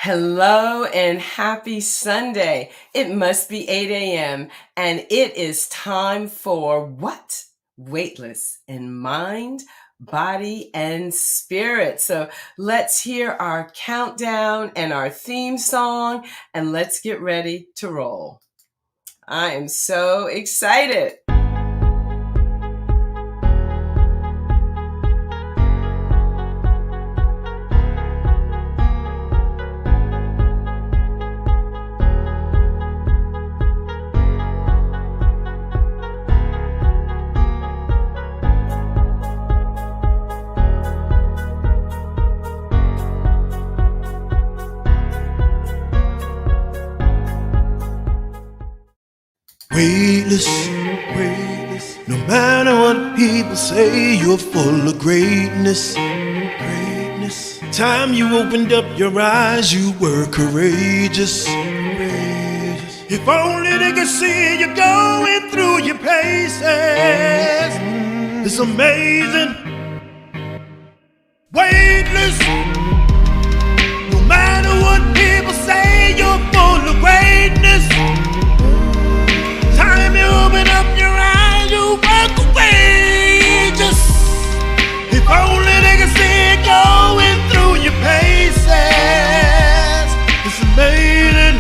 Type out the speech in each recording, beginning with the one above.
Hello and happy Sunday. It must be 8 a.m. and it is time for what? Weightless in mind, body, and spirit. So let's hear our countdown and our theme song and let's get ready to roll. I am so excited. Weightless, weightless. No matter what people say, you're full of greatness, greatness. Time you opened up your eyes, you were courageous, courageous. If only they could see you going through your paces. It's amazing. Weightless. No matter what people say, you're full of greatness. Time you open up your eyes, you walk away. Just if only they could see it going through your paces. It's amazing.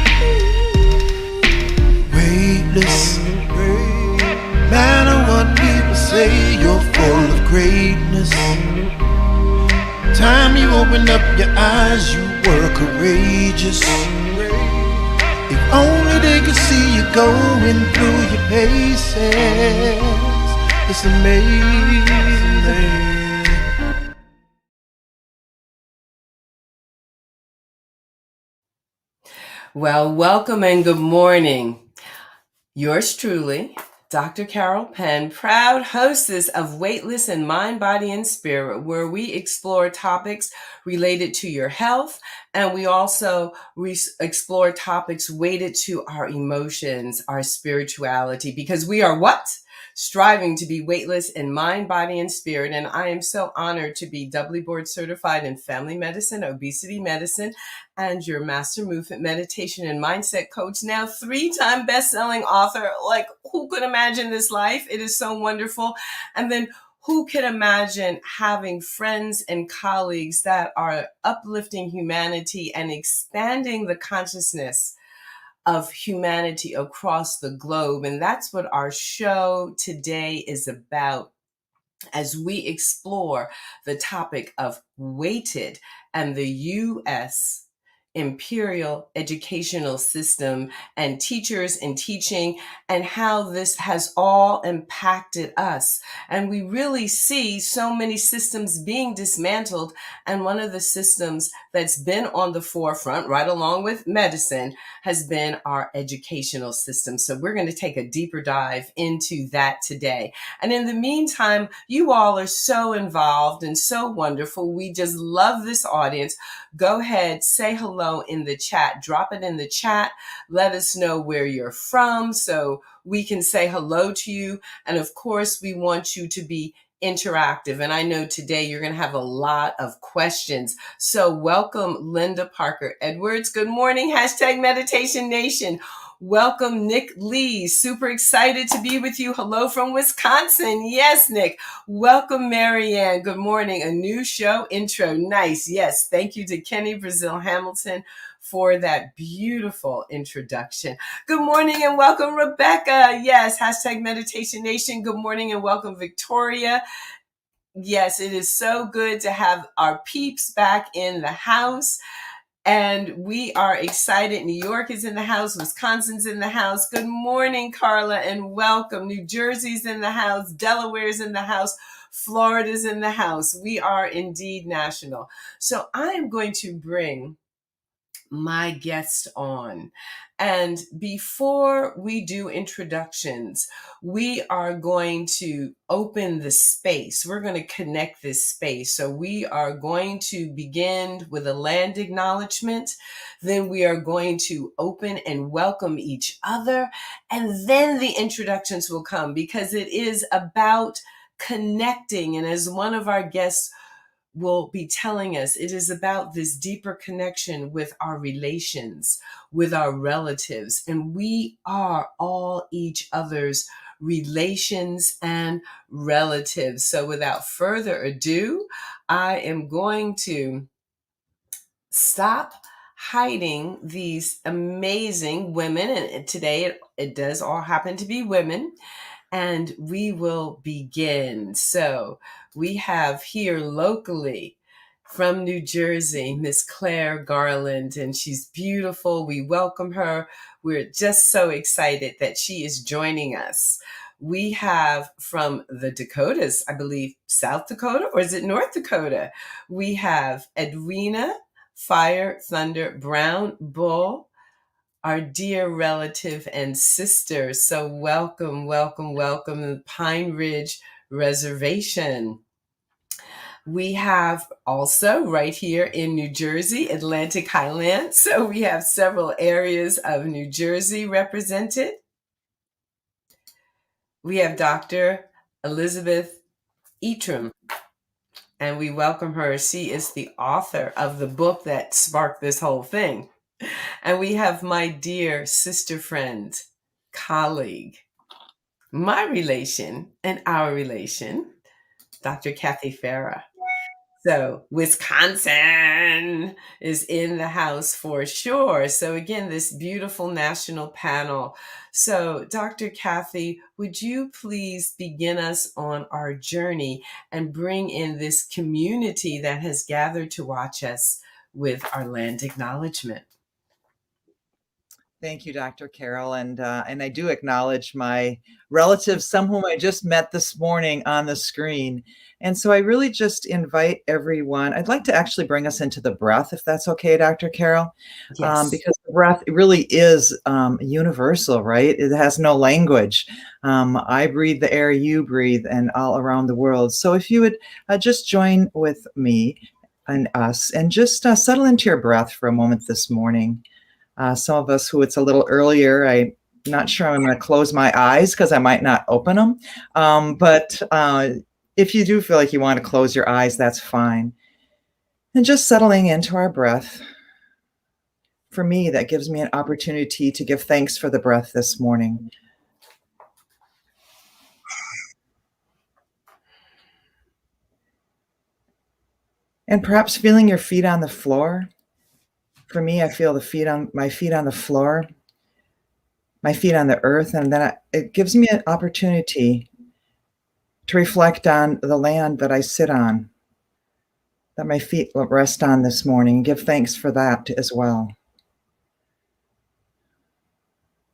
Weightless. Matter what people say, you're full of greatness. Time you open up your eyes, you were courageous. If only they could see you going through your paces. It's amazing. Well, welcome and good morning. Yours truly, Dr. Carol Penn, proud hostess of Weightless in Mind, Body, and Spirit, where we explore topics related to your health, and we also explore topics weighted to our emotions, our spirituality, because we are what? Striving to be weightless in mind, body, and spirit. And I am so honored to be doubly board certified in family medicine, obesity medicine, and your master movement meditation and mindset coach, now 3-time best-selling author. Like, who could imagine this life? It is so wonderful. And then who can imagine having friends and colleagues that are uplifting humanity and expanding the consciousness of humanity across the globe? And that's what our show today is about, as we explore the topic of weighted and the US Imperial Educational System and teachers and teaching, and how this has all impacted us. And we really see so many systems being dismantled. And one of the systems that's been on the forefront, right along with medicine, has been our educational system. So we're going to take a deeper dive into that today. And in the meantime, you all are so involved and so wonderful. We just love this audience. Go ahead, say hello in the chat. Drop it in the chat. Let us know where you're from so we can say hello to you. And of course, we want you to be interactive. And I know today you're going to have a lot of questions. So welcome, Linda Parker Edwards. Good morning, #Meditation Nation. Welcome, Nick Lee. Super excited to be with you. Hello from Wisconsin. Yes, Nick. Welcome, Marianne. Good morning. A new show intro. Nice. Yes. Thank you to Kenny Brazil Hamilton for that beautiful introduction. Good morning and welcome, Rebecca. Yes. #Meditation Nation. Good morning and welcome, Victoria. Yes, it is so good to have our peeps back in the house. And we are excited. New York is in the house. Wisconsin's in the house. Good morning, Carla, and welcome. New Jersey's in the house. Delaware's in the house. Florida's in the house. We are indeed national. So I am going to bring my guest on. And before we do introductions, we are going to open the space. We're going to connect this space. So we are going to begin with a land acknowledgement. Then we are going to open and welcome each other. And then the introductions will come, because it is about connecting. And as one of our guests will be telling us it is about this deeper connection with our relations, with our relatives, and we are all each other's relations and relatives. So without further ado, I am going to stop hiding these amazing women. And today it does all happen to be women. And we will begin. So we have here locally from New Jersey, Miss Claire Garland, and she's beautiful. We welcome her. We're just so excited that she is joining us. We have from the Dakotas, I believe South Dakota, or is it North Dakota? We have Edwina Fire Thunder Brown Bull, our dear relative and sister. So welcome, welcome, welcome to the Pine Ridge Reservation. We have also right here in New Jersey, Atlantic Highlands. So we have several areas of New Jersey represented. We have Dr. Elizabeth Etrum, and we welcome her. She is the author of the book that sparked this whole thing. And we have my dear sister friend, colleague, my relation and our relation, Dr. Kathy Farah. So Wisconsin is in the house for sure. So again, this beautiful national panel. So Dr. Kathy, would you please begin us on our journey and bring in this community that has gathered to watch us with our land acknowledgement? Thank you, Dr. Carol. And I do acknowledge my relatives, some whom I just met this morning on the screen. And so I really just invite everyone. I'd like to actually bring us into the breath, if that's okay, Dr. Carol, Yes. because the breath really is universal, right? It has no language. I breathe the air you breathe and all around the world. So if you would just join with me and us and just settle into your breath for a moment this morning. Some of us who it's a little earlier, I'm not sure I'm going to close my eyes because I might not open them. But if you do feel like you want to close your eyes, that's fine. And just settling into our breath. For me, that gives me an opportunity to give thanks for the breath this morning. And perhaps feeling your feet on the floor. For me, I feel my feet on the floor, my feet on the earth, and then it gives me an opportunity to reflect on the land that I sit on, that my feet rest on this morning, give thanks for that as well.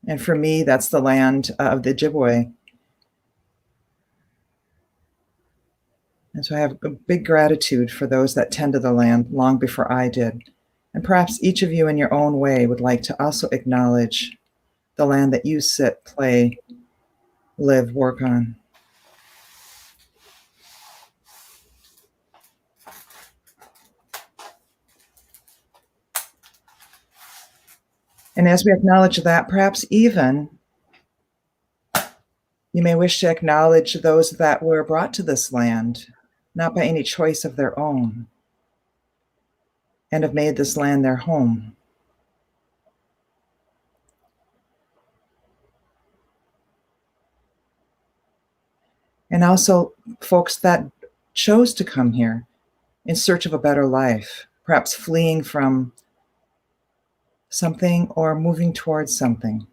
And for me, that's the land of the Ojibwe. And so I have a big gratitude for those that tended the land long before I did. And perhaps each of you in your own way would like to also acknowledge the land that you sit, play, live, work on. And as we acknowledge that, perhaps even you may wish to acknowledge those that were brought to this land, not by any choice of their own, and have made this land their home. And also folks that chose to come here in search of a better life, perhaps fleeing from something or moving towards something.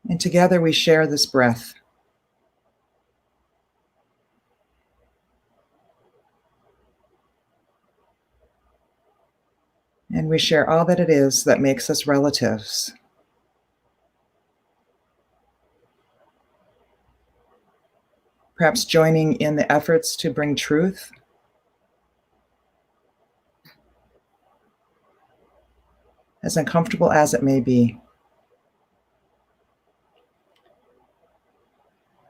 And together we share this breath. And we share all that it is that makes us relatives. Perhaps joining in the efforts to bring truth, as uncomfortable as it may be.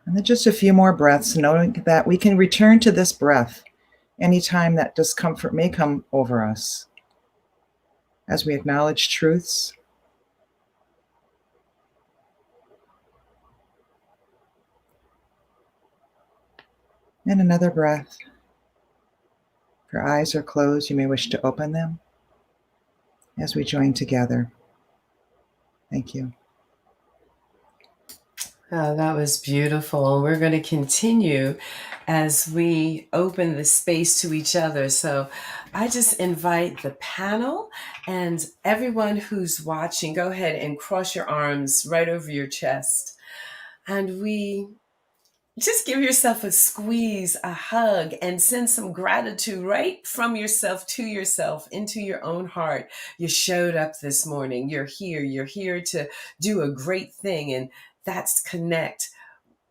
And then just a few more breaths, knowing that we can return to this breath anytime that discomfort may come over us, as we acknowledge truths And another breath. If your eyes are closed, you may wish to open them as we join together. Thank you. Oh, that was beautiful. And we're going to continue as we open the space to each other. So I just invite the panel and everyone who's watching, go ahead and cross your arms right over your chest. And we just give yourself a squeeze, a hug, and send some gratitude right from yourself to yourself into your own heart. You showed up this morning. You're here. You're here to do a great thing. And that's connect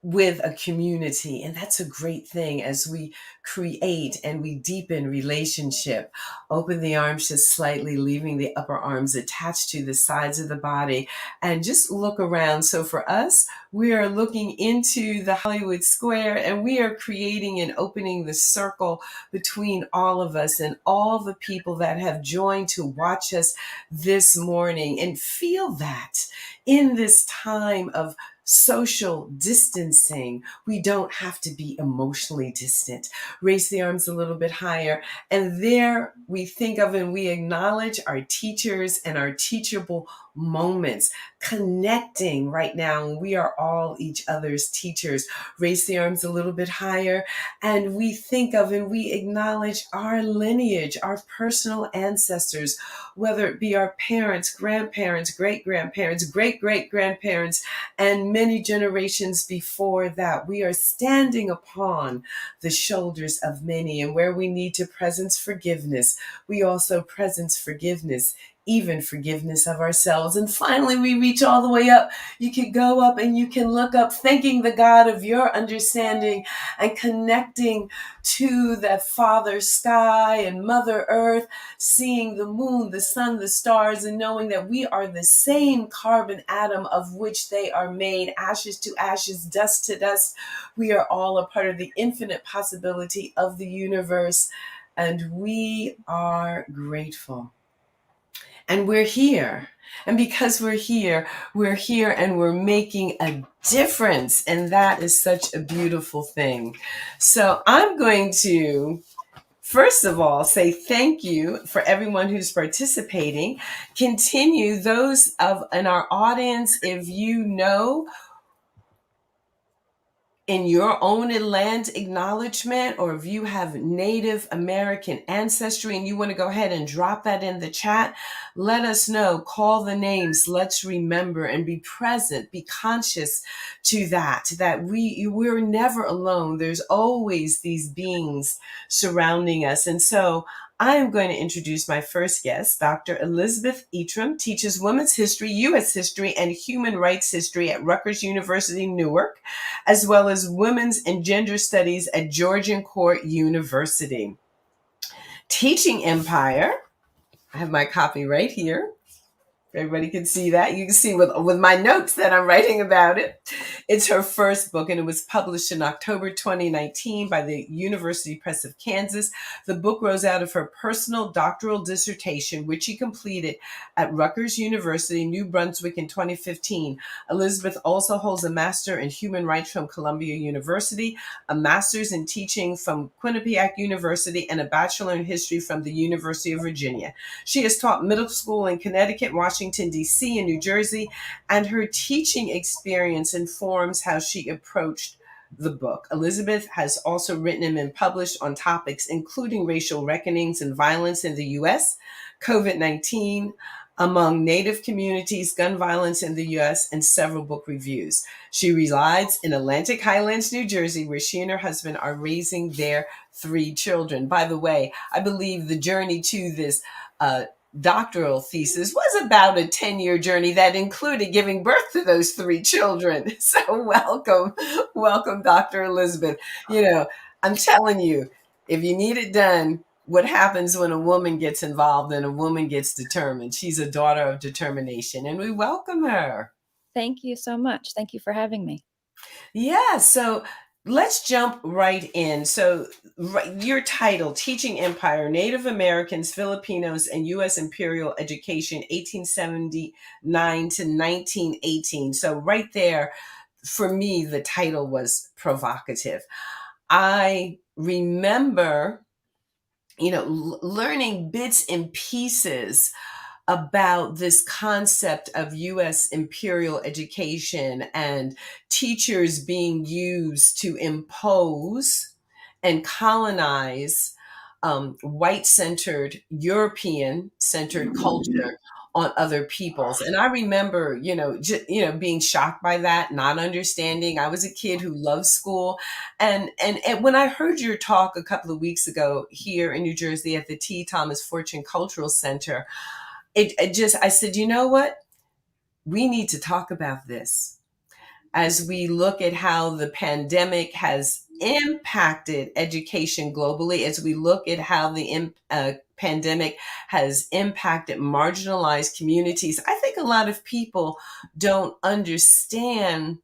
with a community. And that's a great thing as we create and we deepen relationship. Open the arms just slightly, leaving the upper arms attached to the sides of the body, and just look around. So for us, we are looking into the Hollywood Square and we are creating and opening the circle between all of us and all the people that have joined to watch us this morning, and feel that in this time of social distancing, we don't have to be emotionally distant. Raise the arms a little bit higher. And there we think of and we acknowledge our teachers and our teachable moments, connecting right now. We are all each other's teachers. Raise the arms a little bit higher. And we think of and we acknowledge our lineage, our personal ancestors, whether it be our parents, grandparents, great-grandparents, great-great-grandparents, and many generations before that. We are standing upon the shoulders of many, and where we need to presence forgiveness, we also presence forgiveness, even forgiveness of ourselves. And finally, we reach all the way up. You can go up and you can look up, thanking the God of your understanding and connecting to that Father Sky and Mother Earth, seeing the moon, the sun, the stars, and knowing that we are the same carbon atom of which they are made, ashes to ashes, dust to dust. We are all a part of the infinite possibility of the universe, and we are grateful. And we're here. And because we're here and we're making a difference. And that is such a beautiful thing. So I'm going to, first of all, say thank you for everyone who's participating. Continue, those of in our audience, if you know in your own land acknowledgement, or if you have Native American ancestry and you want to go ahead and drop that in the chat, let us know. Call the names. Let's remember and be present, be conscious to that we're never alone. There's always these beings surrounding us. And so I am going to introduce my first guest. Dr. Elizabeth Etrum teaches women's history, U.S. history, and human rights history at Rutgers University, Newark, as well as women's and gender studies at Georgian Court University. Teaching Empire, I have my copy right here. Everybody can see that. You can see with my notes that I'm writing about it. It's her first book, and it was published in October 2019 by the University Press of Kansas. The book rose out of her personal doctoral dissertation, which she completed at Rutgers University, New Brunswick in 2015. Elizabeth also holds a Master in Human Rights from Columbia University, a Master's in Teaching from Quinnipiac University, and a Bachelor in History from the University of Virginia. She has taught middle school in Connecticut, Washington, D.C., and New Jersey, and her teaching experience informs how she approached the book. Elizabeth has also written and been published on topics including racial reckonings and violence in the U.S., COVID-19 among Native communities, gun violence in the U.S., and several book reviews. She resides in Atlantic Highlands, New Jersey, where she and her husband are raising their 3 children. By the way, I believe the journey to this doctoral thesis was about a 10-year journey that included giving birth to those 3 children. So welcome, Dr. Elizabeth. I'm telling you, if you need it done, what happens when a woman gets involved and a woman gets determined? She's a daughter of determination, and we welcome her. Thank you so much. Thank you for having me. Yeah, so let's jump right in. So your title, Teaching Empire, Native Americans, Filipinos, and US Imperial Education, 1879 to 1918. So right there, for me, the title was provocative. I remember, learning bits and pieces about this concept of US Imperial Education and teachers being used to impose and colonize white-centered, European-centered culture on other peoples. And I remember, being shocked by that, not understanding. I was a kid who loved school. And when I heard your talk a couple of weeks ago here in New Jersey at the T. Thomas Fortune Cultural Center, I said, you know what? We need to talk about this as we look at how the pandemic has impacted education globally, as we look at how the pandemic has impacted marginalized communities. I think a lot of people don't understand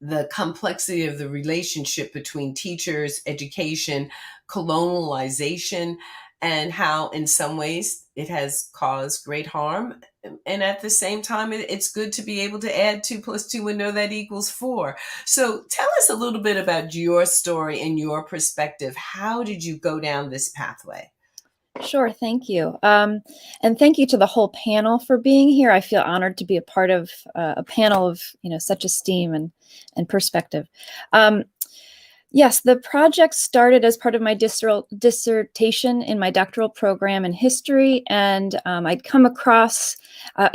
the complexity of the relationship between teachers, education, colonialization, and how in some ways it has caused great harm. And at the same time, it's good to be able to add 2 + 2 and know that equals 4. So tell us a little bit about your story and your perspective. How did you go down this pathway? Sure, thank you. And thank you to the whole panel for being here. I feel honored to be a part of a panel of such esteem and perspective. Yes, the project started as part of my dissertation in my doctoral program in history, and I'd come across, I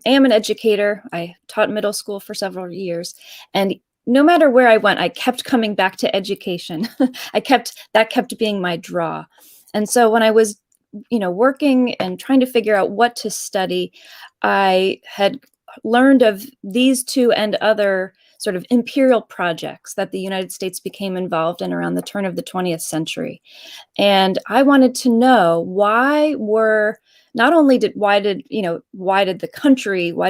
am an educator. I taught middle school for several years, and no matter where I went, I kept coming back to education. That kept being my draw. And so when I was, working and trying to figure out what to study, I had learned of these two and other sort of imperial projects that the United States became involved in around the turn of the 20th century. And I wanted to know why did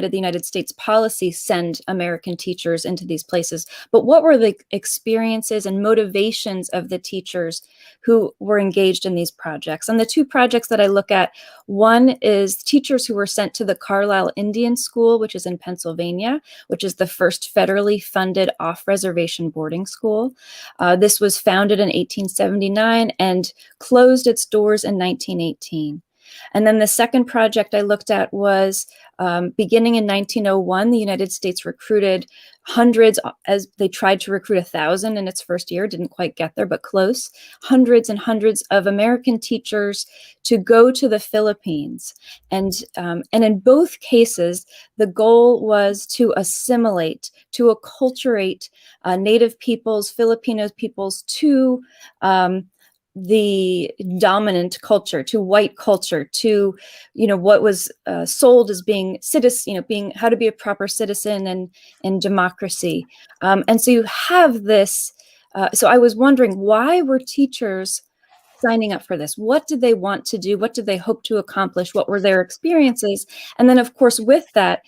the United States policy send American teachers into these places, but what were the experiences and motivations of the teachers who were engaged in these projects? And the two projects that I look at, one is teachers who were sent to the Carlisle Indian School, which is in Pennsylvania, which is the first federally funded off-reservation boarding school. This was founded in 1879 and closed its doors in 1918. And then the second project I looked at was beginning in 1901, the United States recruited hundreds, as they tried to recruit 1,000 in its first year, didn't quite get there, but close, hundreds and hundreds of American teachers to go to the Philippines. And in both cases, the goal was to assimilate, to acculturate Native peoples, Filipino peoples to the dominant culture, to white culture, to what was sold as being citizen, being how to be a proper citizen and in democracy. And so you have this. So I was wondering, why were teachers signing up for this? What did they want to do? What did they hope to accomplish? What were their experiences? And then, of course, with that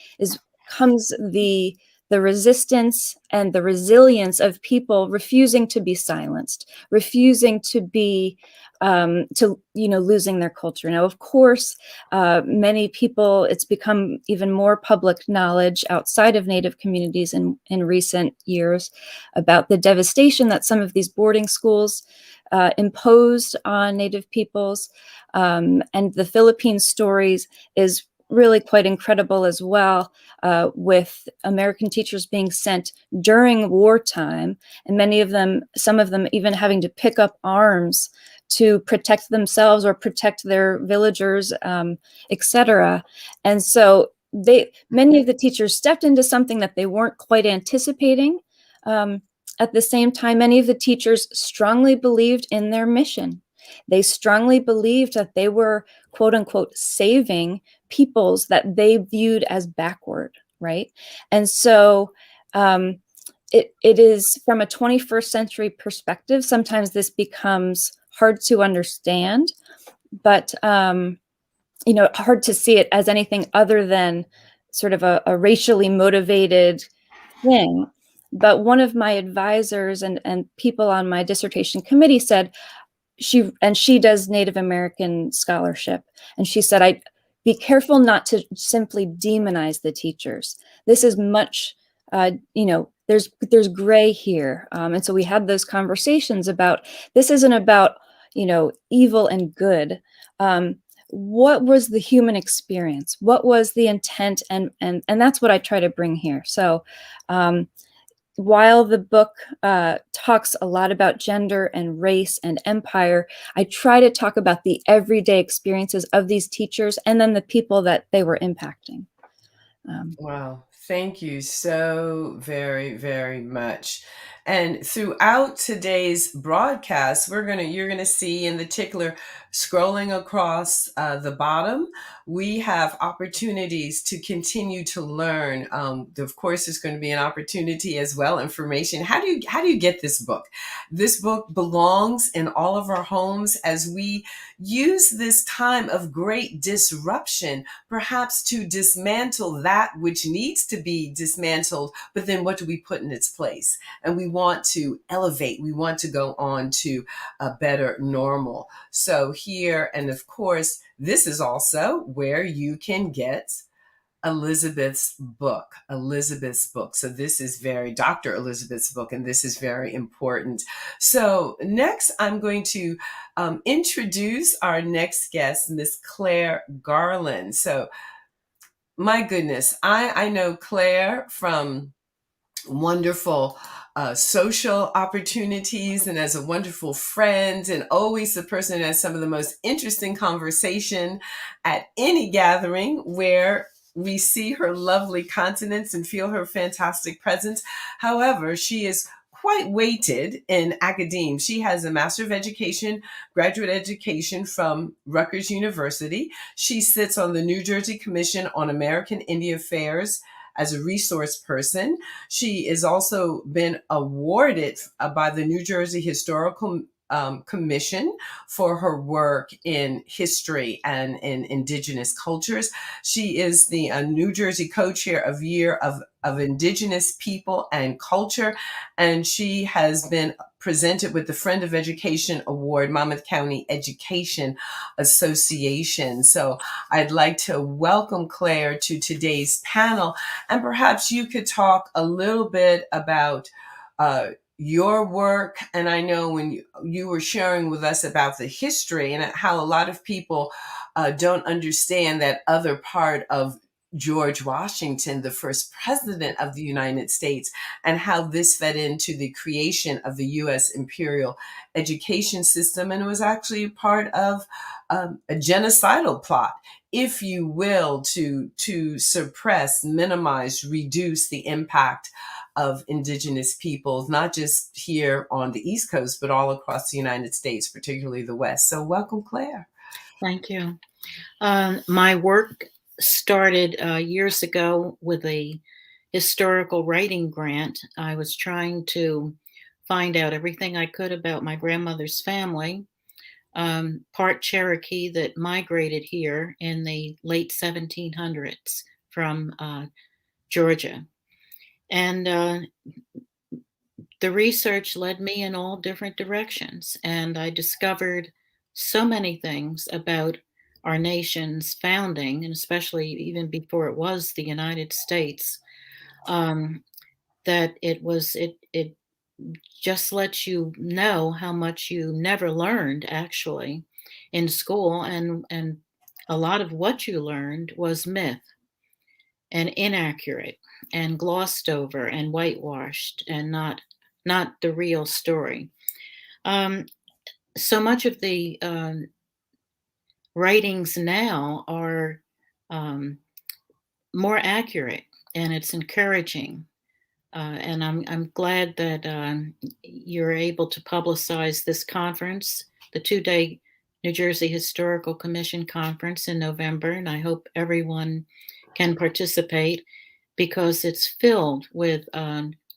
comes the resistance and the resilience of people refusing to be silenced, refusing to be losing their culture. Now, of course, many people, it's become even more public knowledge outside of Native communities in recent years about the devastation that some of these boarding schools imposed on Native peoples. And the Philippine stories is really quite incredible as well, with American teachers being sent during wartime, and some of them even having to pick up arms to protect themselves or protect their villagers, etc. And so many of the teachers stepped into something that they weren't quite anticipating. At the same time, many of the teachers strongly believed in their mission. They strongly believed that they were, quote unquote, saving peoples that they viewed as backward, right? And so it is, from a 21st century perspective, sometimes this becomes hard to understand, but hard to see it as anything other than sort of a racially motivated thing. But one of my advisors and people on my dissertation committee said, she does Native American scholarship, and she said, be careful not to simply demonize the teachers. This is much there's gray here. And so we had those conversations about, this isn't about, evil and good. What was the human experience? What was the intent? And that's what I try to bring here. So while the book talks a lot about gender and race and empire, I try to talk about the everyday experiences of these teachers and then the people that they were impacting. Wow. Thank you so very, very much. And throughout today's broadcast, you're gonna see in the tickler scrolling across the bottom, we have opportunities to continue to learn. Of course, there's going to be an opportunity as well, information. How do you get this book? This book belongs in all of our homes as we use this time of great disruption, perhaps to dismantle that which needs to be dismantled, but then what do we put in its place? And we want to elevate, we want to go on to a better normal. So here, and of course, this is also where you can get Elizabeth's book. So this is Dr. Elizabeth's book, and this is very important. So next, I'm going to introduce our next guest, Miss Claire Garland. So my goodness, I know Claire from wonderful social opportunities and as a wonderful friend, and always the person that has some of the most interesting conversation at any gathering where we see her lovely countenance and feel her fantastic presence. However, she is quite weighted in academia. She has a Master of Education, graduate education from Rutgers University. She sits on the New Jersey Commission on American Indian Affairs as a resource person. She has also been awarded by the New Jersey Historical Commission for her work in history and in indigenous cultures. She is the New Jersey co-chair of Year of Indigenous People and Culture, and she has been presented with the Friend of Education Award, Monmouth County Education Association. So I'd like to welcome Claire to today's panel, and perhaps you could talk a little bit about your work. And I know when you were sharing with us about the history and how a lot of people don't understand that other part of George Washington, the first president of the United States, and how this fed into the creation of the US Imperial Education system. And it was actually part of a genocidal plot, if you will, to suppress, minimize, reduce the impact of indigenous peoples, not just here on the East Coast, but all across the United States, particularly the West. So welcome, Claire. Thank you. My work started years ago with a historical writing grant. I was trying to find out everything I could about my grandmother's family, part Cherokee that migrated here in the late 1700s from Georgia. And the research led me in all different directions, and I discovered so many things about our nation's founding, and especially even before it was the United States, that it just lets you know how much you never learned actually in school, and a lot of what you learned was myth and inaccurate and glossed over and whitewashed and not the real story. So much of the writings now are more accurate, and it's encouraging. And I'm glad that you're able to publicize this conference, the 2-day New Jersey Historical Commission Conference in November, and I hope everyone can participate because it's filled with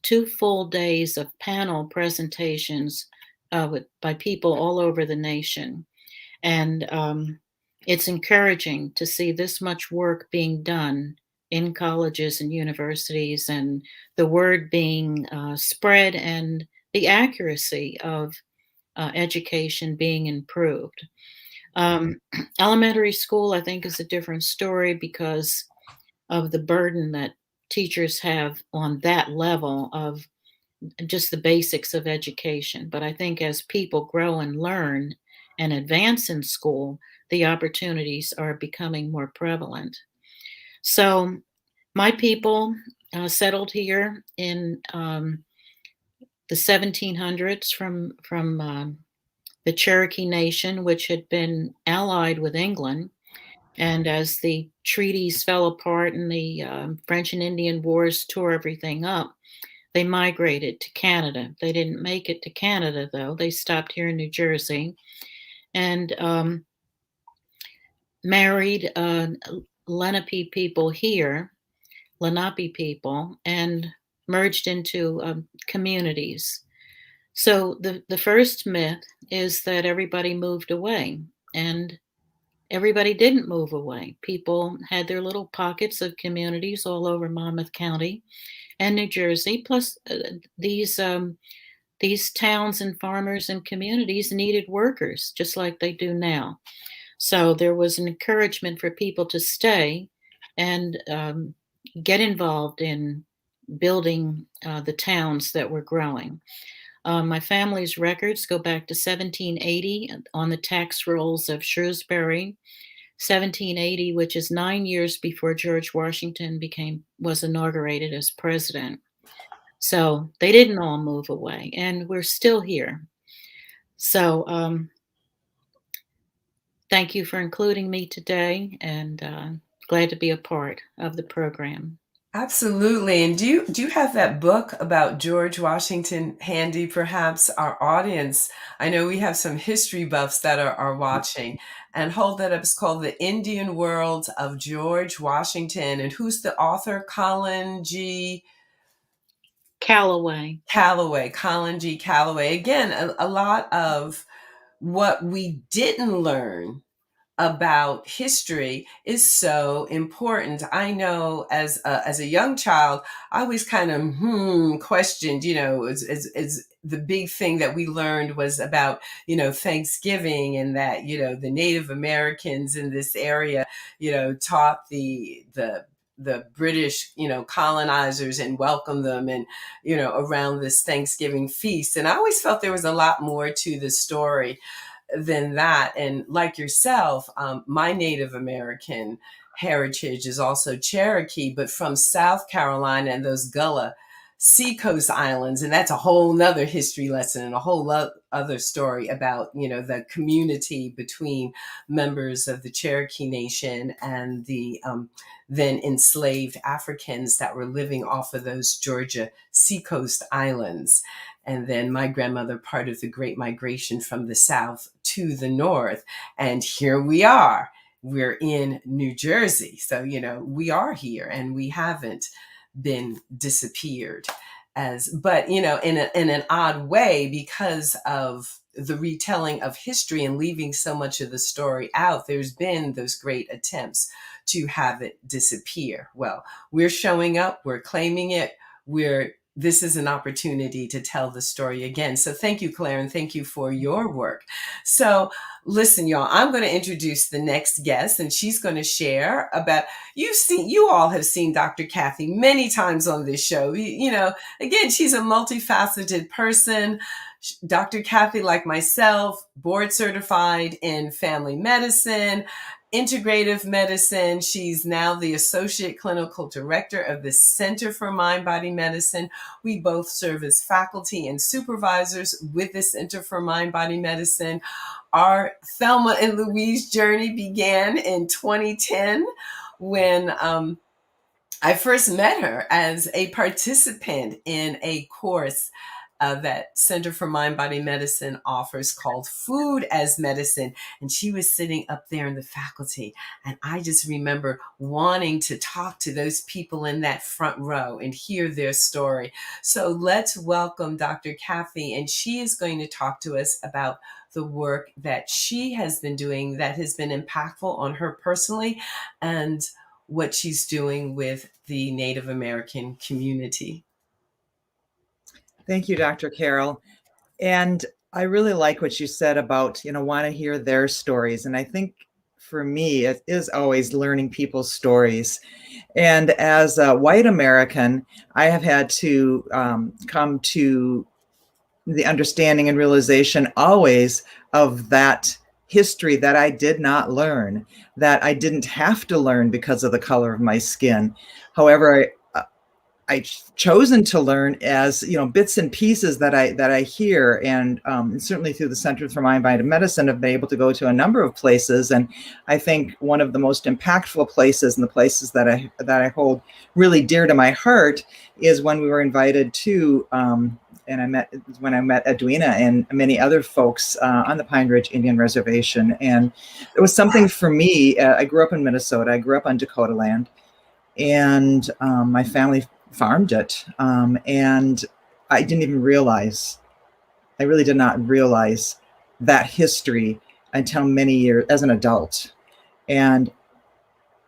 2 full days of panel presentations by people all over the nation. And it's encouraging to see this much work being done in colleges and universities, and the word being spread, and the accuracy of education being improved. Elementary school, I think, is a different story because of the burden that teachers have on that level of just the basics of education. But I think as people grow and learn and advance in school, the opportunities are becoming more prevalent. So my people settled here in the 1700s from the Cherokee Nation, which had been allied with England. And as the treaties fell apart and the French and Indian Wars tore everything up, they migrated to Canada. They didn't make it to Canada, though. They stopped here in New Jersey and married Lenape people here, Lenape people, and merged into communities. So the first myth is that everybody moved away, and everybody didn't move away. People had their little pockets of communities all over Monmouth County and New Jersey. Plus, these towns and farmers and communities needed workers, just like they do now. So there was an encouragement for people to stay and get involved in building the towns that were growing. My family's records go back to 1780 on the tax rolls of Shrewsbury, 1780, which is 9 years before George Washington was inaugurated as president. So they didn't all move away, and we're still here. So thank you for including me today, and glad to be a part of the program. Absolutely. And do you have that book about George Washington handy? Perhaps our audience, I know we have some history buffs that are watching, and hold that up. It's called The Indian World of George Washington. And who's the author? Colin G. Callaway. Colin G. Callaway. Again, a lot of what we didn't learn about history is so important. I know as a young child, I always kind of questioned, is the big thing that we learned was about, Thanksgiving, and that, the Native Americans in this area, taught the British, colonizers and welcomed them and, around this Thanksgiving feast. And I always felt there was a lot more to the story than that. And like yourself, my Native American heritage is also Cherokee, but from South Carolina and those Gullah Seacoast Islands. And that's a whole nother history lesson and a whole other story about, the community between members of the Cherokee Nation and the then enslaved Africans that were living off of those Georgia Seacoast Islands. And then my grandmother, part of the Great Migration from the South to the North. And here we are. We're in New Jersey. So, we are here and we haven't been disappeared but, in an odd way, because of the retelling of history and leaving so much of the story out, there's been those great attempts to have it disappear. Well, we're showing up, we're claiming it, this is an opportunity to tell the story again. So thank you, Claire, and thank you for your work. So listen, y'all, I'm going to introduce the next guest, and she's going to share about, you all have seen Dr. Kathy many times on this show. Again, she's a multifaceted person. Dr. Kathy, like myself, board certified in family medicine, integrative medicine. She's now the associate clinical director of the Center for Mind-Body Medicine. We both serve as faculty and supervisors with the Center for Mind-Body Medicine. Our Thelma and Louise journey began in 2010 when I first met her as a participant in a course that Center for Mind-Body Medicine offers called Food as Medicine. And she was sitting up there in the faculty. And I just remember wanting to talk to those people in that front row and hear their story. So let's welcome Dr. Kathy. And she is going to talk to us about the work that she has been doing that has been impactful on her personally, and what she's doing with the Native American community. Thank you, Dr. Carol. And I really like what you said about, want to hear their stories. And I think for me, it is always learning people's stories. And as a white American, I have had to come to the understanding and realization always of that history that I did not learn, that I didn't have to learn because of the color of my skin. However, I've chosen to learn as bits and pieces that I hear, and certainly through the Center for Mind, Body, and Medicine, I've been able to go to a number of places, and I think one of the most impactful places, and the places that I hold really dear to my heart, is when we were invited to. And I met Edwina and many other folks on the Pine Ridge Indian Reservation, and it was something for me. I grew up in Minnesota. I grew up on Dakota land, and my family farmed it, and I didn't even realize. I really did not realize that history until many years as an adult, and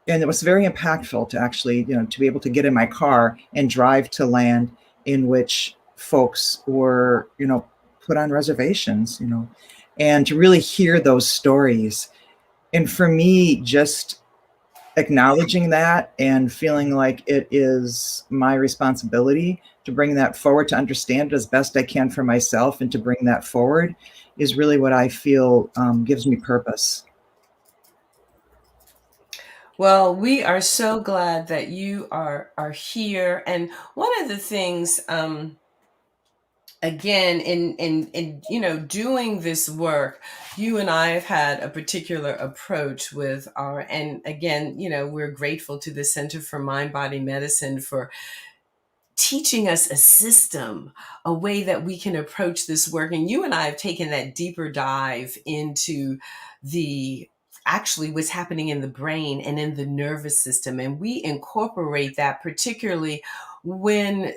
it was very impactful to actually, to be able to get in my car and drive to land in which folks were, put on reservations, and to really hear those stories. And for me, just acknowledging that and feeling like it is my responsibility to bring that forward, to understand it as best I can for myself, and to bring that forward is really what I feel gives me purpose. Well, we are so glad that you are here. And one of the things, again, in doing this work, you and I have had a particular approach with our, and again, we're grateful to the Center for Mind Body Medicine for teaching us a system, a way that we can approach this work. And you and I have taken that deeper dive into the actually what's happening in the brain and in the nervous system. And we incorporate that particularly when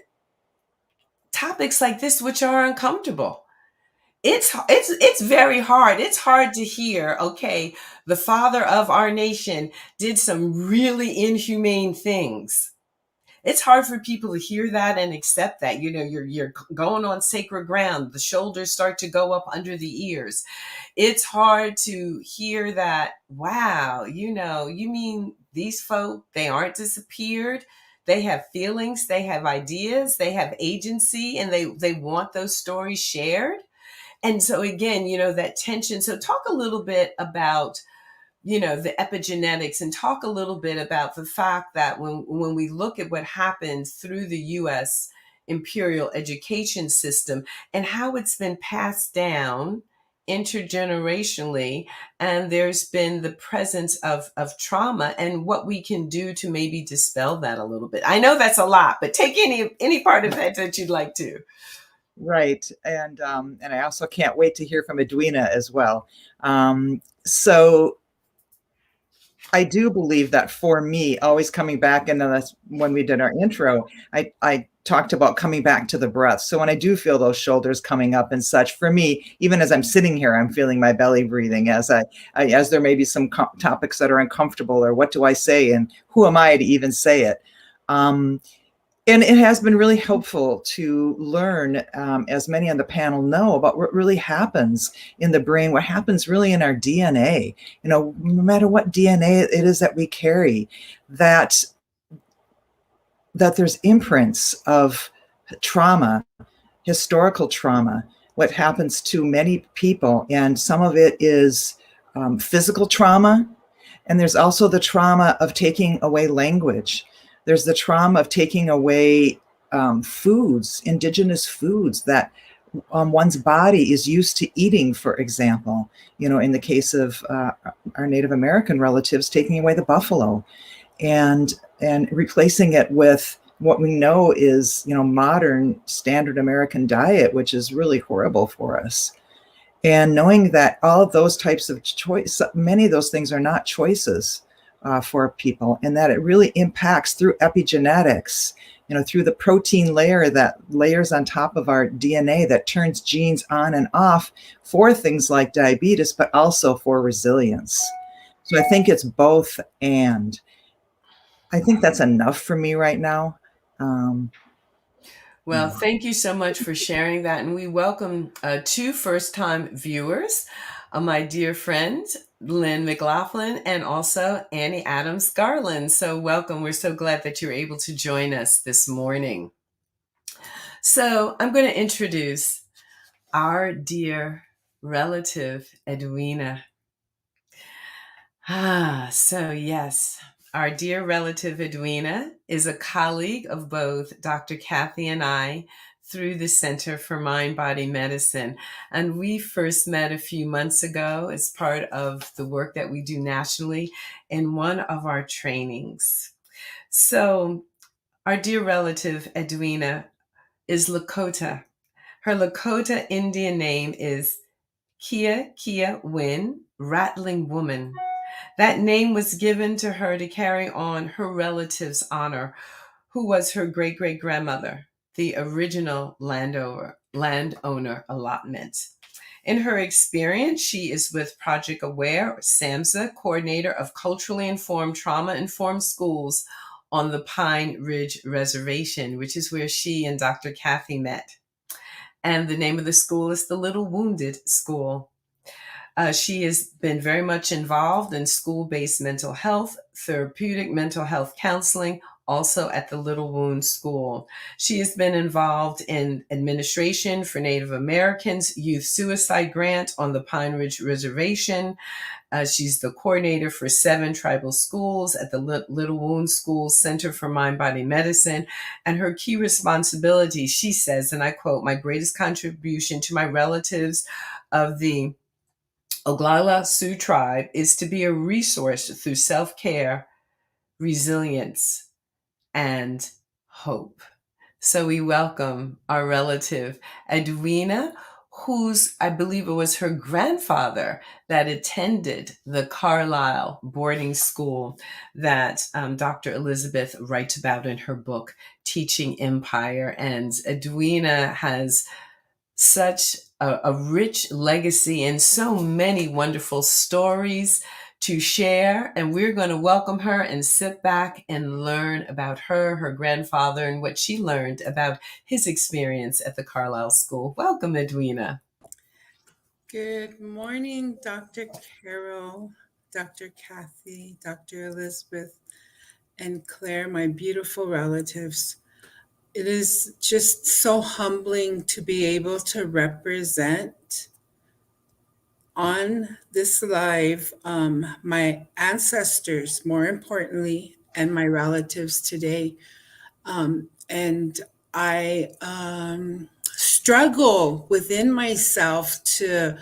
topics like this, which are uncomfortable. It's very hard. It's hard to hear, okay, the father of our nation did some really inhumane things. It's hard for people to hear that and accept that. You're going on sacred ground. The shoulders start to go up under the ears. It's hard to hear that, wow, you mean these folk, they aren't disappeared. They have feelings, they have ideas, they have agency, and they want those stories shared. And so again, that tension. So talk a little bit about the epigenetics, and talk a little bit about the fact that when we look at what happens through the US Imperial Education system and how it's been passed down intergenerationally, and there's been the presence of trauma, and what we can do to maybe dispel that a little bit. I know that's a lot, but take any part of that you'd like to. Right. And I also can't wait to hear from Edwina as well. So I do believe that for me, always coming back, and that's when we did our intro, I talked about coming back to the breath. So when I do feel those shoulders coming up and such, for me, even as I'm sitting here, I'm feeling my belly breathing as as there may be some topics that are uncomfortable, or what do I say, and who am I to even say it? And it has been really helpful to learn, as many on the panel know, about what really happens in the brain, what happens really in our DNA. No matter what DNA it is that we carry, that there's imprints of trauma, historical trauma, what happens to many people. And some of it is physical trauma. And there's also the trauma of taking away language. There's the trauma of taking away foods, indigenous foods that one's body is used to eating, for example. In the case of our Native American relatives, taking away the buffalo and replacing it with what we know is, modern standard American diet, which is really horrible for us. And knowing that all of those types of choice, many of those things are not choices for people, and that it really impacts through epigenetics, through the protein layer that layers on top of our DNA that turns genes on and off for things like diabetes, but also for resilience. So I think it's both, and I think that's enough for me right now. Well, thank you so much for sharing that. And we welcome two first-time viewers. my dear friend, Lynn McLaughlin, and also Annie Adams Garland. So welcome. We're so glad that you're able to join us this morning. So I'm going to introduce our dear relative, Edwina. So yes, our dear relative Edwina is a colleague of both Dr. Kathy and I through the Center for Mind-Body Medicine. And we first met a few months ago as part of the work that we do nationally in one of our trainings. So our dear relative Edwina is Lakota. Her Lakota Indian name is Kia Win, Rattling Woman. That name was given to her to carry on her relative's honor, who was her great-great-grandmother, the original landowner allotment. In her experience, she is with Project Aware, or SAMHSA, coordinator of culturally informed, trauma-informed schools on the Pine Ridge Reservation, which is where she and Dr. Kathy met. And the name of the school is the Little Wounded School. She has been very much involved in school-based mental health, therapeutic mental health counseling, also at the Little Wound School. She has been involved in administration for Native Americans, youth suicide grant on the Pine Ridge Reservation. She's the coordinator for 7 tribal schools at the Little Wound School Center for Mind-Body Medicine. And her key responsibility, she says, and I quote, "My greatest contribution to my relatives of the Oglala Sioux tribe is to be a resource through self-care, resilience, and hope." So we welcome our relative Edwina, whose, I believe it was her grandfather that attended the Carlisle boarding school that Dr. Elizabeth writes about in her book, Teaching Empire. And Edwina has such a rich legacy and so many wonderful stories to share. And we're going to welcome her and sit back and learn about her, her grandfather, and what she learned about his experience at the Carlisle School. Welcome, Edwina. Good morning, Dr. Carol, Dr. Kathy, Dr. Elizabeth, and Claire, my beautiful relatives. It is just so humbling to be able to represent on this live my ancestors, more importantly, and my relatives today. And I struggle within myself to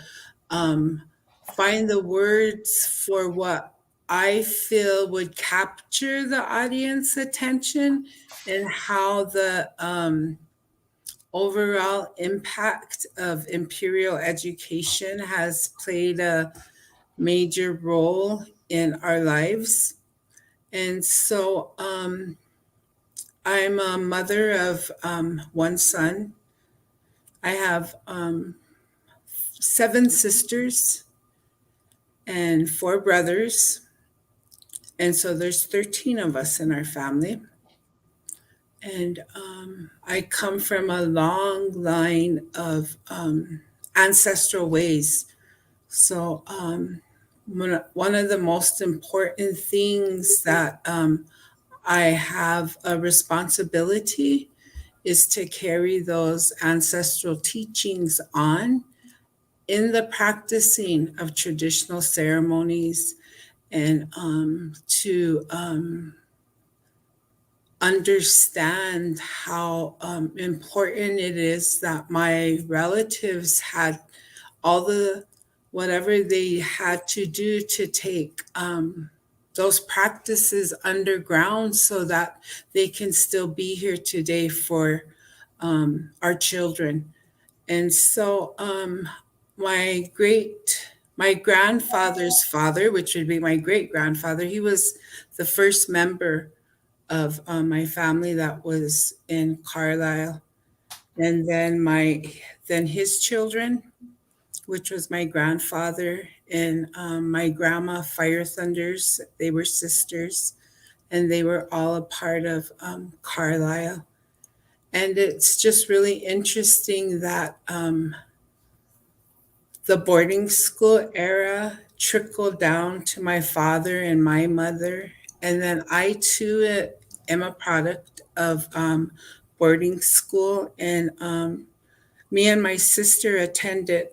find the words for what I feel would capture the audience attention and how the overall impact of imperial education has played a major role in our lives. And so I'm a mother of one son. I have 7 sisters and 4 brothers. And so there's 13 of us in our family. And I come from a long line of ancestral ways. So one of the most important things that I have a responsibility is to carry those ancestral teachings on in the practicing of traditional ceremonies and to understand how important it is that my relatives had all the whatever they had to do to take those practices underground so that they can still be here today for our children. And so my grandfather's father, which would be my great grandfather, he was the first member of my family that was in Carlisle. And then his children, which was my grandfather and my grandma Fire Thunders. They were sisters, and they were all a part of Carlisle. And it's just really interesting that the boarding school era trickled down to my father and my mother. And then I too am a product of boarding school. And me and my sister attended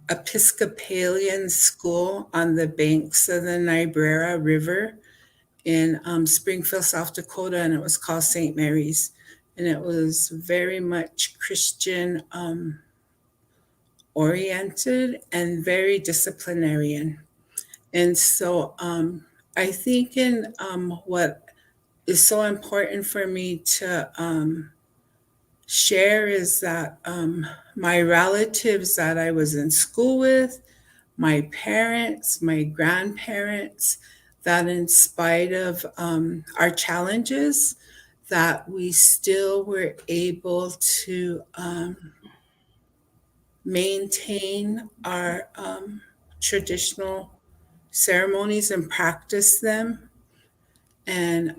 Episcopalian school on the banks of the Niobrara River in Springfield, South Dakota, and it was called St. Mary's. And it was very much Christian oriented and very disciplinarian. And so I think in what is so important for me to share is that my relatives that I was in school with, my parents, my grandparents, that in spite of our challenges, that we still were able to maintain our traditional ceremonies and practice them, and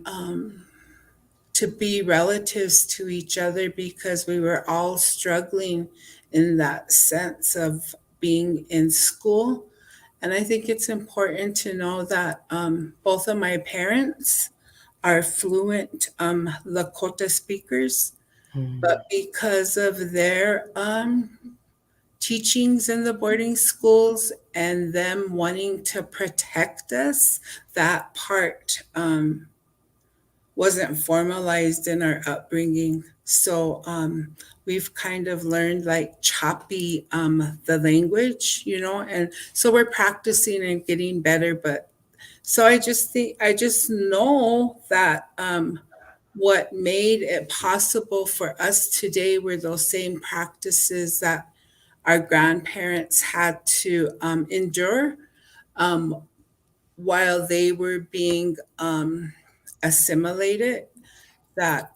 to be relatives to each other, because we were all struggling in that sense of being in school. And I think it's important to know that both of my parents are fluent Lakota speakers, but because of their teachings in the boarding schools and them wanting to protect us, that part wasn't formalized in our upbringing. So we've kind of learned like choppy the language, and so we're practicing and getting better. But so I just know that what made it possible for us today were those same practices that our grandparents had to endure while they were being assimilated, that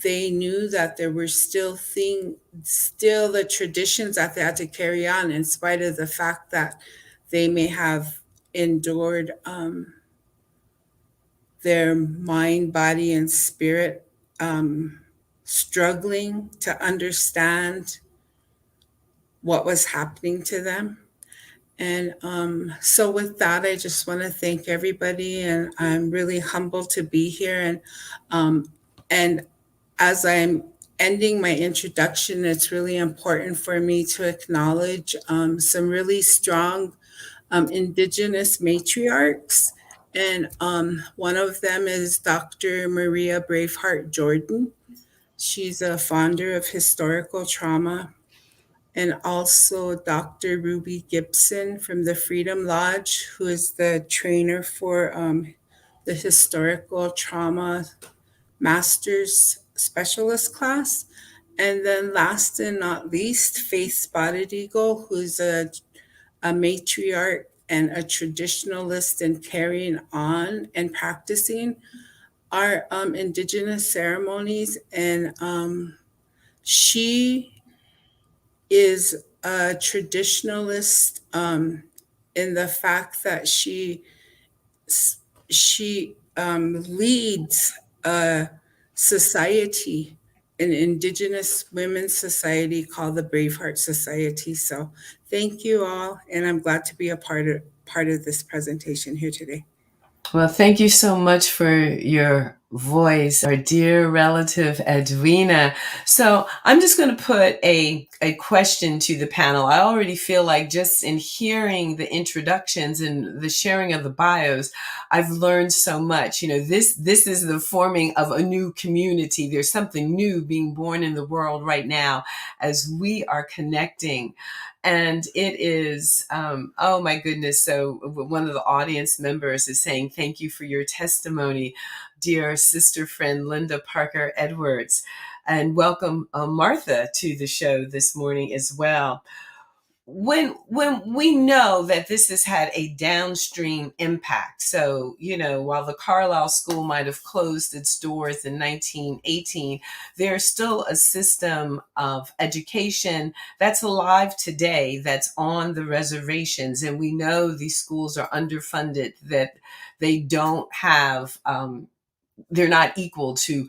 they knew that there were still the traditions that they had to carry on, in spite of the fact that they may have endured their mind, body, and spirit struggling to understand what was happening to them. And so with that, I just want to thank everybody, and I'm really humbled to be here. And as I'm ending my introduction, it's really important for me to acknowledge some really strong Indigenous matriarchs. And one of them is Dr. Maria Braveheart Jordan. She's a founder of historical trauma. And also Dr. Ruby Gibson from the Freedom Lodge, who is the trainer for the historical trauma master's specialist class. And then last and not least, Faith Spotted Eagle, who's a matriarch and a traditionalist in carrying on and practicing our Indigenous ceremonies. And she is a traditionalist in the fact that she leads a society, an Indigenous women's society called the Braveheart Society. So thank you all, and I'm glad to be a part of this presentation here today. Well, thank you so much for your voice, our dear relative Edwina. So I'm just going to put a question to the panel. I already feel like just in hearing the introductions and the sharing of the bios, I've learned so much. This is the forming of a new community. There's something new being born in the world right now as we are connecting. And it is, oh my goodness. So one of the audience members is saying, thank you for your testimony, dear sister friend Linda Parker Edwards. And welcome Martha to the show this morning as well. When we know that this has had a downstream impact, so while the Carlisle School might have closed its doors in 1918, there's still a system of education that's alive today, that's on the reservations, and we know these schools are underfunded, that they don't have they're not equal to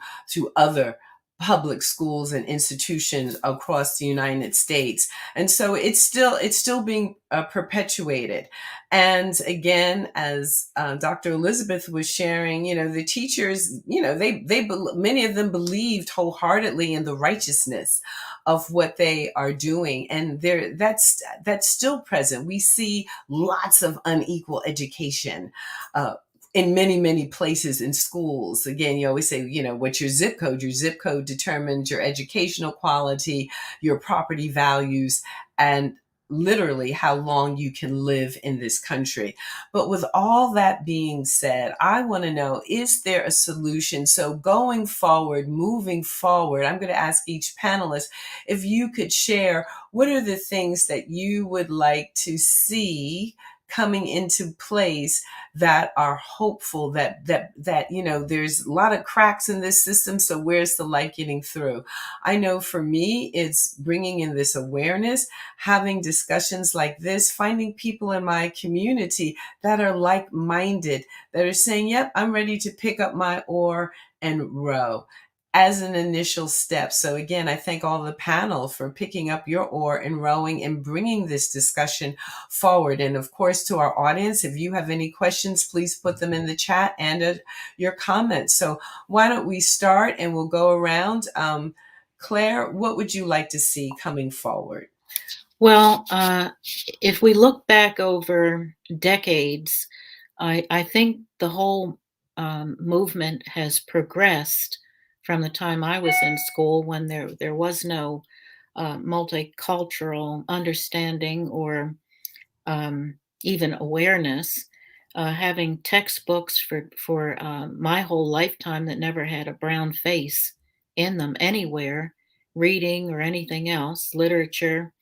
other public schools and institutions across the United States. And so it's still being perpetuated. And again, as Dr. Elizabeth was sharing, the teachers, many of them believed wholeheartedly in the righteousness of what they are doing, and that's still present. We see lots of unequal education in many, many places in schools. Again, you always say, what's your zip code? Your zip code determines your educational quality, your property values, and literally how long you can live in this country. But with all that being said, I want to know, is there a solution? So going forward, moving forward, I'm going to ask each panelist if you could share what are the things that you would like to see coming into place that are hopeful, that there's a lot of cracks in this system, so where's the light getting through? I know for me, it's bringing in this awareness, having discussions like this, finding people in my community that are like-minded, that are saying, yep, I'm ready to pick up my oar and row, as an initial step. So again, I thank all the panel for picking up your oar and rowing and bringing this discussion forward. And of course, to our audience, if you have any questions, please put them in the chat and your comments. So why don't we start, and we'll go around. Claire, what would you like to see coming forward? Well, if we look back over decades, I think the whole movement has progressed from the time I was in school, when there was no multicultural understanding or even awareness. Having textbooks for my whole lifetime that never had a brown face in them anywhere, reading or anything else, literature.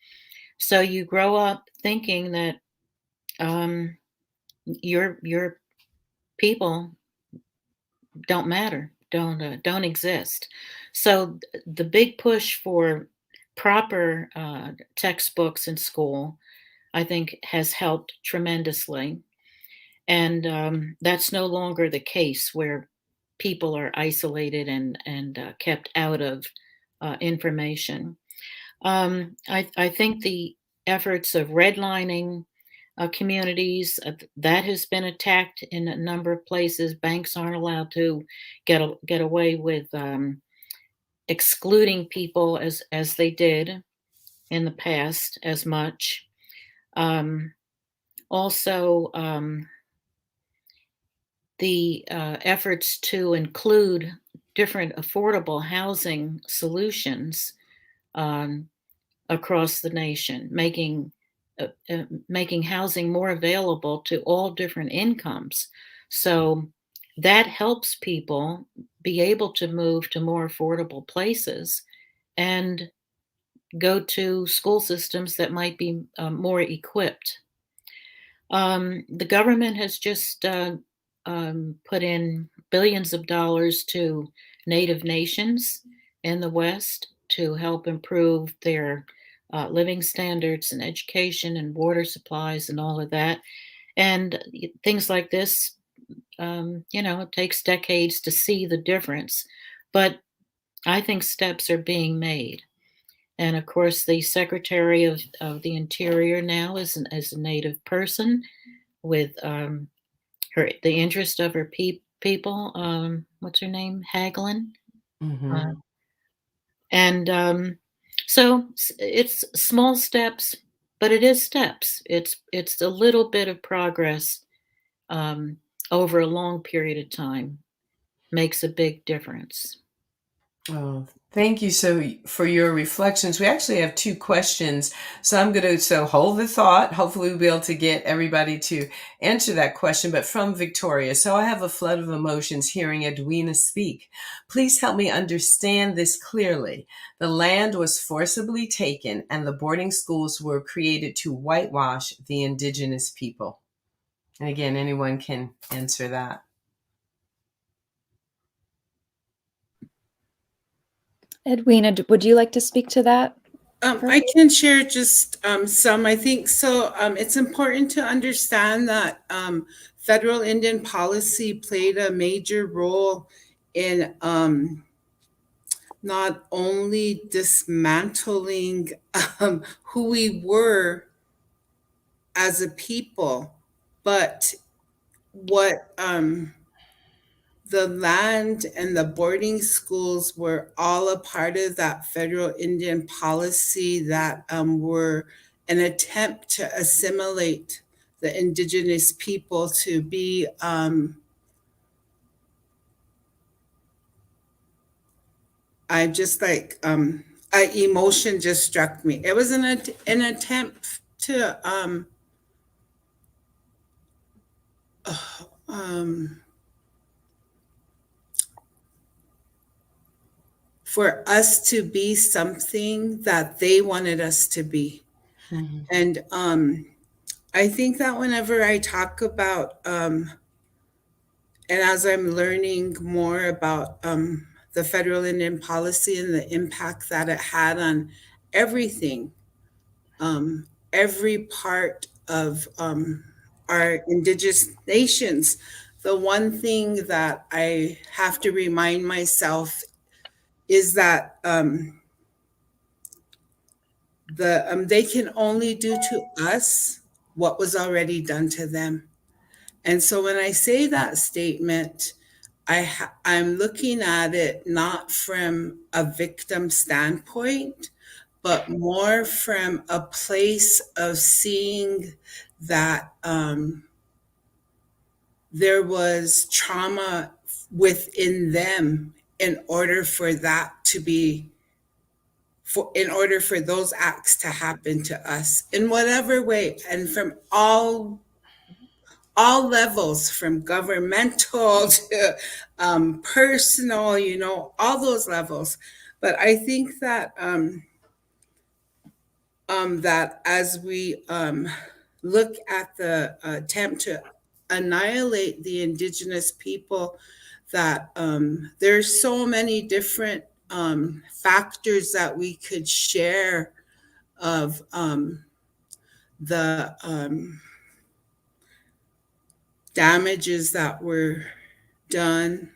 So you grow up thinking that your people don't matter, don't exist. So the big push for proper textbooks in school, I think, has helped tremendously. And that's no longer the case, where people are isolated and kept out of information. I think the efforts of redlining communities, that has been attacked in a number of places. Banks aren't allowed to get away with excluding people as they did in the past as much. Also, the efforts to include different affordable housing solutions across the nation, making housing more available to all different incomes. So that helps people be able to move to more affordable places and go to school systems that might be more equipped. The government has just put in billions of dollars to Native nations in the West to help improve their living standards and education and water supplies and all of that. And things like this, it takes decades to see the difference, but I think steps are being made. And of course, the Secretary of the Interior now is a Native person with the interest of her people. What's her name? Hagelin. Mm-hmm. And so it's small steps, but it is steps. It's a little bit of progress over a long period of time makes a big difference. Oh, thank you for your reflections. We actually have two questions, so I'm going to hold the thought. Hopefully we'll be able to get everybody to answer that question, but from Victoria. So I have a flood of emotions hearing Edwina speak. Please help me understand this clearly. The land was forcibly taken and the boarding schools were created to whitewash the indigenous people. And again, anyone can answer that. Edwina, would you like to speak to that? I can share just some. I think so. It's important to understand that federal Indian policy played a major role in not only dismantling who we were as a people, but what the land and the boarding schools were all a part of that federal Indian policy that were an attempt to assimilate the indigenous people to be I just like an emotion just struck me. It was an attempt to um, for us to be something that they wanted us to be. Mhm. And I think that whenever I talk about, and as I'm learning more about the federal Indian policy and the impact that it had on everything, every part of our indigenous nations, the one thing that I have to remind myself is that they can only do to us what was already done to them. And so when I say that statement, I'm looking at it not from a victim standpoint, but more from a place of seeing that there was trauma within them in order for that to be in order for those acts to happen to us in whatever way, and from all levels, from governmental to personal, all those levels. But I think that that as we look at the attempt to annihilate the indigenous people, that there's so many different factors that we could share of the damages that were done,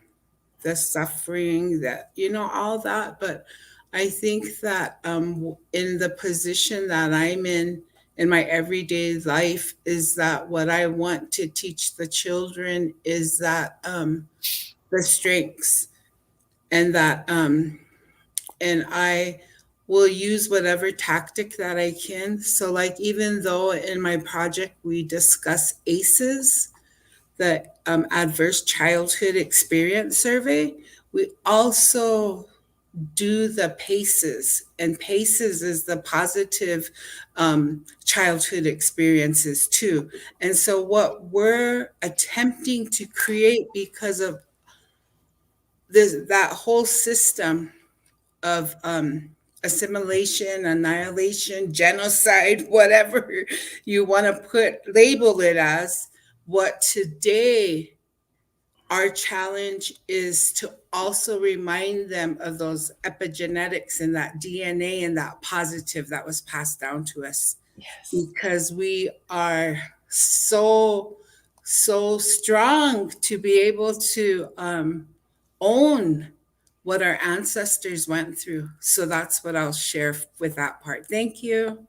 the suffering, that all that. But I think that in the position that I'm in my everyday life, is that what I want to teach the children is that the strengths, and that and I will use whatever tactic that I can. So like, even though in my project we discuss ACEs, the Adverse Childhood Experience Survey, we also do the PACEs. And PACEs is the positive childhood experiences too. And so what we're attempting to create, because of that whole system of assimilation, annihilation, genocide, whatever you want to label it as, what today our challenge is to also remind them of those epigenetics and that DNA and that positive that was passed down to us. Yes. Because we are so strong to be able to own what our ancestors went through. So that's what I'll share with that part. Thank you.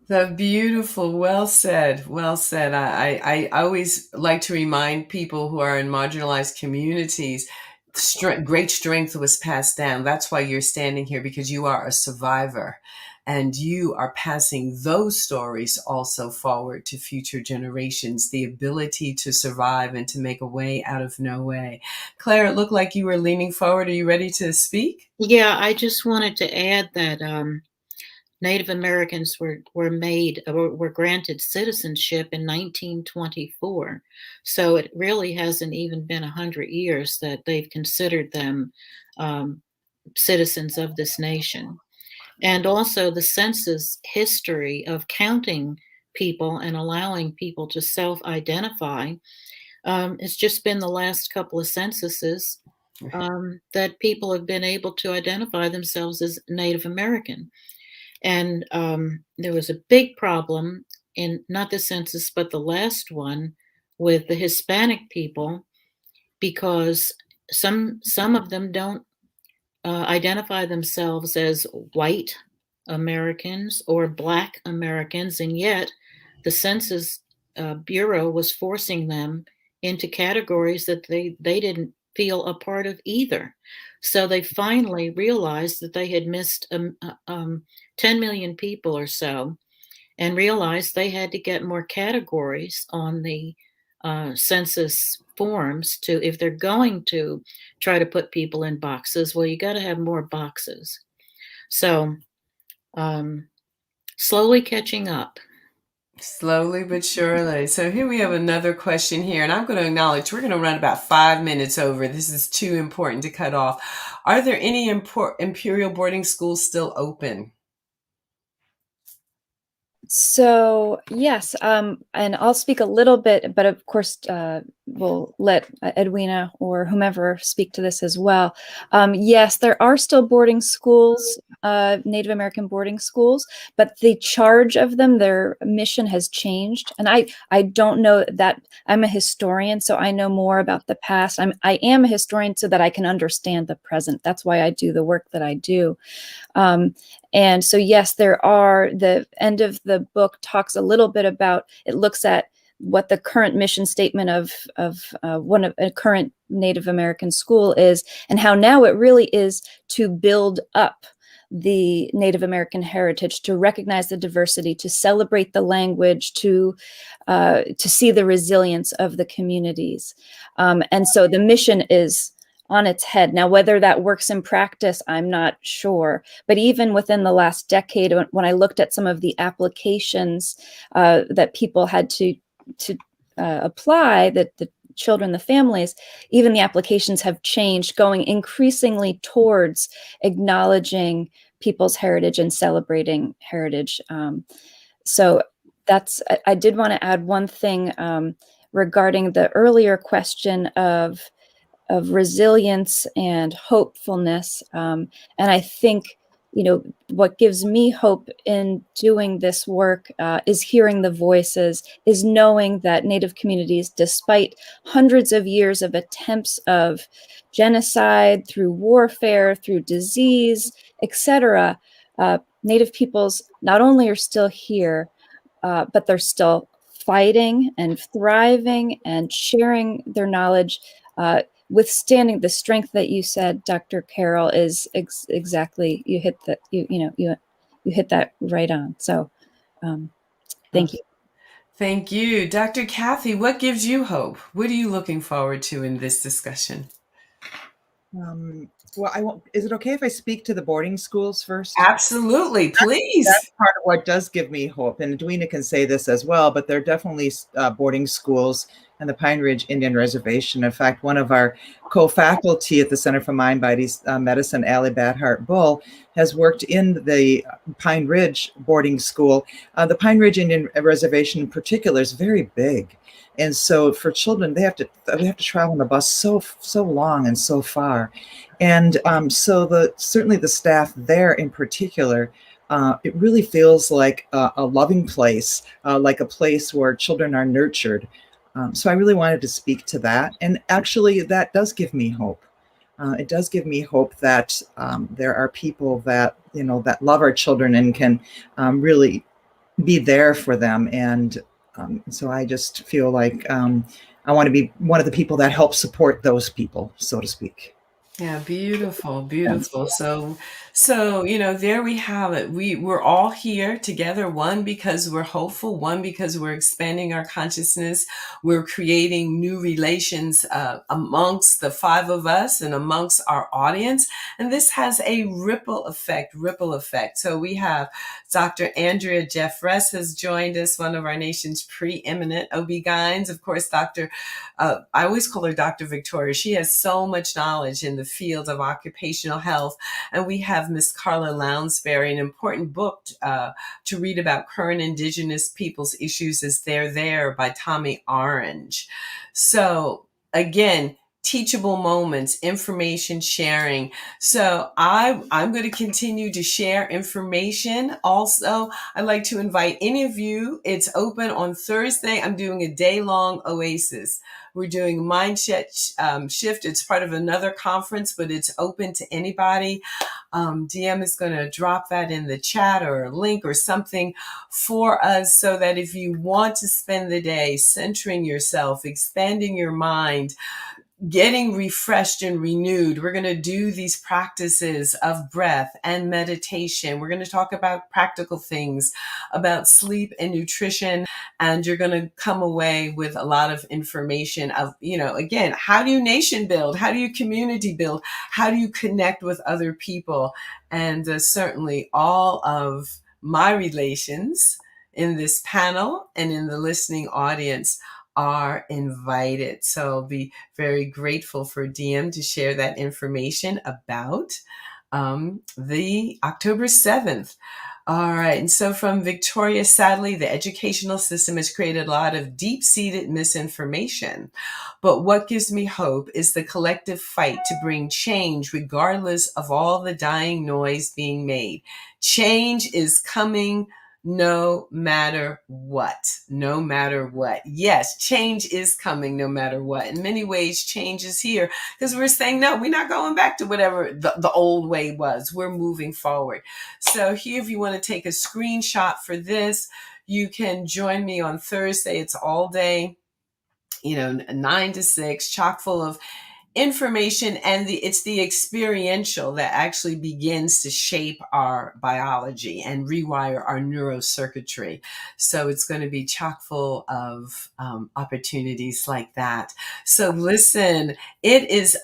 The beautiful, well said, well said. I always like to remind people who are in marginalized communities, great strength was passed down. That's why you're standing here, because you are a survivor, and you are passing those stories also forward to future generations. The ability to survive and to make a way out of no way. Claire, it looked like you were leaning forward. Are you ready to speak? Yeah, I just wanted to add that Native Americans were granted citizenship in 1924. So it really hasn't even been 100 years that they've considered them citizens of this nation. And also the census history of counting people and allowing people to self-identify. It's just been the last couple of censuses that people have been able to identify themselves as Native American. And there was a big problem in not the census, but the last one, with the Hispanic people, because some of them don't identify themselves as white Americans or Black Americans, and yet the Census Bureau was forcing them into categories that they didn't feel a part of either. So they finally realized that they had missed 10 million people or so, and realized they had to get more categories on the census forms to, if they're going to try to put people in boxes, well, you got to have more boxes. So slowly catching up. Slowly but surely. So here we have another question here, and I'm going to acknowledge we're going to run about 5 minutes over. This is too important to cut off. Are there any imperial boarding schools still open? So yes, and I'll speak a little bit, but of course, we'll let Edwina or whomever speak to this as well. Yes, there are still boarding schools, Native American boarding schools, but the charge of them, their mission has changed. And I don't know that. I'm a historian, so I know more about the past. I am a historian so that I can understand the present. That's why I do the work that I do. And so, yes, the end of the book talks a little bit about, it looks at what the current mission statement of a current Native American school is, and how now it really is to build up the Native American heritage, to recognize the diversity, to celebrate the language, to see the resilience of the communities. And so the mission is on its head. Now, whether that works in practice, I'm not sure. But even within the last decade, when I looked at some of the applications that people had to apply, that the children, the families, even the applications have changed, going increasingly towards acknowledging people's heritage and celebrating heritage. So I did want to add one thing regarding the earlier question of resilience and hopefulness. And I think, what gives me hope in doing this work is hearing the voices, is knowing that Native communities, despite hundreds of years of attempts of genocide, through warfare, through disease, etc., Native peoples not only are still here, but they're still fighting and thriving and sharing their knowledge. Withstanding the strength that you said, Dr. Carroll, is exactly, you hit that, you hit that right on. So thank you. Thank you. Dr. Kathy, what gives you hope? What are you looking forward to in this discussion? Well, is it okay if I speak to the boarding schools first? Absolutely, please. That's part of what does give me hope. And Edwina can say this as well, but there are definitely boarding schools and the Pine Ridge Indian Reservation. In fact, one of our co-faculty at the Center for Mind Body Medicine, Allie Badhart Bull, has worked in the Pine Ridge boarding school. The Pine Ridge Indian Reservation in particular is very big. And so for children, we have to travel on the bus so long and so far. And so certainly the staff there in particular, it really feels like a loving place, like a place where children are nurtured. So I really wanted to speak to that. And actually, that does give me hope. It does give me hope that there are people that, that love our children and can really be there for them. And so I just feel like I want to be one of the people that help support those people, so to speak. Yeah, beautiful, beautiful. So, there we have it. We're all here together, one, because we're hopeful, one, because we're expanding our consciousness. We're creating new relations amongst the five of us and amongst our audience. And this has a ripple effect. So we have Dr. Andrea Jeffress has joined us, one of our nation's preeminent OB-GYNs. Of course, I always call her Dr. Victoria. She has so much knowledge in the field of occupational health. And we have Miss Carla Lounsbury, an important book to read about current Indigenous peoples' issues as they're there by Tommy Orange. So again, teachable moments, information sharing. So I'm going to continue to share information. Also, I'd like to invite any of you. It's open on Thursday. I'm doing a day-long oasis. We're doing shift. It's part of another conference, but it's open to anybody. DM is going to drop that in the chat or a link or something for us, so that if you want to spend the day centering yourself, expanding your mind, getting refreshed and renewed, we're going to do these practices of breath and meditation. We're going to talk about practical things about sleep and nutrition. And you're going to come away with a lot of information of, again, how do you nation build? How do you community build? How do you connect with other people? And certainly all of my relations in this panel and in the listening audience are invited. So I'll be very grateful for DM to share that information about the October 7th. All right. And so from Victoria, sadly, the educational system has created a lot of deep-seated misinformation. But what gives me hope is the collective fight to bring change, regardless of all the dying noise being made. Change is coming no matter what. Yes, change is coming no matter what. In many ways, change is here because we're saying, no, we're not going back to whatever the old way was. We're moving forward. So here, if you want to take a screenshot for this, you can join me on Thursday. It's all day, 9 to 6, chock full of information, and it's the experiential that actually begins to shape our biology and rewire our neurocircuitry. So it's going to be chock full of opportunities like that. So listen, it is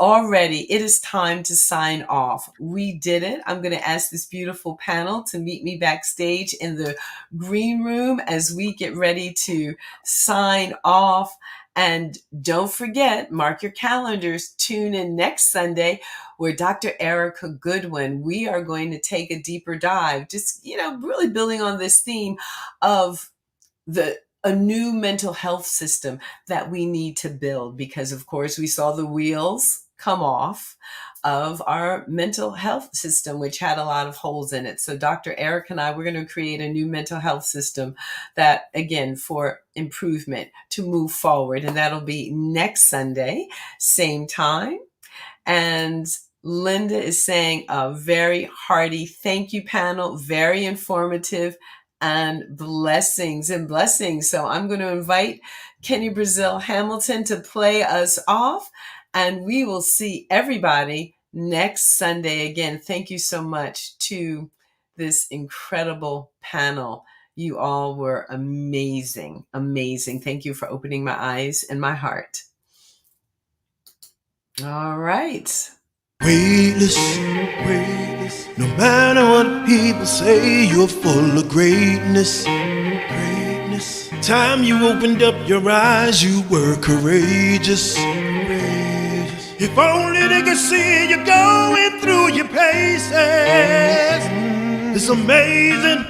time to sign off. We did it. I'm going to ask this beautiful panel to meet me backstage in the green room as we get ready to sign off. And don't forget, mark your calendars, tune in next Sunday where Dr. Erica Goodwin, we are going to take a deeper dive, just, really building on this theme of a new mental health system that we need to build, because of course we saw the wheels come off of our mental health system, which had a lot of holes in it. So Dr. Eric and I, we're going to create a new mental health system that, again, for improvement to move forward. And that'll be next Sunday, same time. And Linda is saying a very hearty thank you, panel, very informative, and blessings. So I'm going to invite Kenny Brazil Hamilton to play us off, and we will see everybody next Sunday. Again, thank you so much to this incredible panel. You all were amazing. Thank you for opening my eyes and my heart. All right. Weightless, no matter what people say, you're full of greatness. Time you opened up your eyes, you were courageous. If only they could see you going through your paces. It's amazing